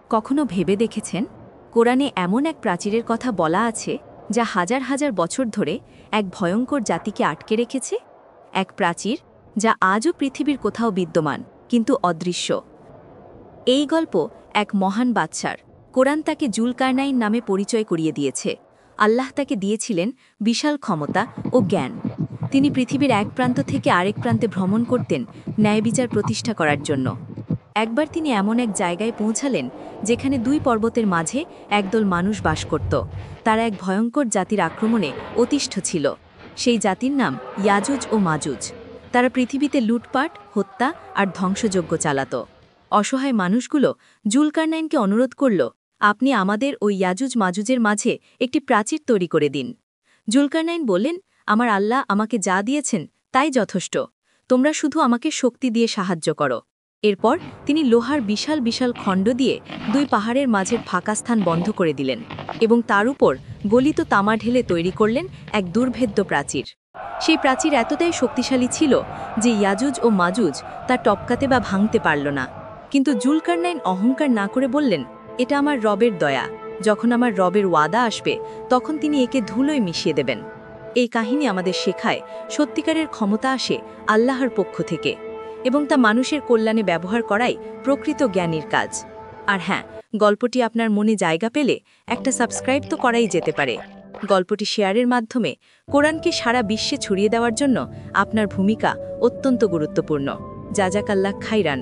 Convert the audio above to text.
কখনো ভেবে দেখেছেন কোরআনে এমন এক প্রাচীরের কথা বলা আছে যা হাজার হাজার বছর ধরে এক ভয়ঙ্কর জাতিকে আটকে রেখেছে? এক প্রাচীর যা আজও পৃথিবীর কোথাও বিদ্যমান কিন্তু অদৃশ্য। এই গল্প এক মহান বাদশার। কোরআন তাকে জুলকারনাইন নামে পরিচয় করিয়ে দিয়েছে। আল্লাহ তাকে দিয়েছিলেন বিশাল ক্ষমতা ও জ্ঞান। তিনি পৃথিবীর এক প্রান্ত থেকে আরেক প্রান্তে ভ্রমণ করতেন ন্যায়বিচার প্রতিষ্ঠা করার জন্য। একবার তিনি এমন এক জায়গায় পৌঁছালেন যেখানে দুই পর্বতের মাঝে একদল মানুষ বাস করত। তারা এক ভয়ঙ্কর জাতির আক্রমণে অতিষ্ঠ ছিল। সেই জাতির নাম ইয়াজুজ ও মাজুজ। তারা পৃথিবীতে লুটপাট, হত্যা আর ধ্বংসযজ্ঞ চালাত। অসহায় মানুষগুলো জুলকারনাইনকে অনুরোধ করল, আপনি আমাদের ওই ইয়াজুজ মাজুজের মাঝে একটি প্রাচীর তৈরি করে দিন। জুলকারনাইন বললেন, আমার আল্লাহ আমাকে যা দিয়েছেন তাই যথেষ্ট। তোমরা শুধু আমাকে শক্তি দিয়ে সাহায্য করো। এরপর তিনি লোহার বিশাল বিশাল খণ্ড দিয়ে দুই পাহাড়ের মাঝের ফাঁকা স্থান বন্ধ করে দিলেন এবং তার উপর গলিত তামা ঢেলে তৈরি করলেন এক দুর্ভেদ্য প্রাচীর। সেই প্রাচীর এতটাই শক্তিশালী ছিল যে ইয়াজুজ ও মাজুজ তা টপকাতে বা ভাঙতে পারল না। কিন্তু জুলকারনাইন অহংকার না করে বললেন, এটা আমার রবের দয়া। যখন আমার রবের ওয়াদা আসবে তখন তিনি একে ধুলোয় মিশিয়ে দেবেন। এই কাহিনী আমাদের শেখায় সত্যিকারের ক্ষমতা আসে আল্লাহর পক্ষ থেকে এবং তা মানুষের কল্যাণে ব্যবহার করাই প্রকৃত জ্ঞানীর কাজ। আর হ্যাঁ, গল্পটি আপনার মনে জায়গা পেলে একটা সাবস্ক্রাইব তো করাই যেতে পারে। গল্পটি শেয়ারের মাধ্যমে কোরআনকে সারা বিশ্বে ছড়িয়ে দেওয়ার জন্য আপনার ভূমিকা অত্যন্ত গুরুত্বপূর্ণ। জাজাকাল্লাহ খাইরান।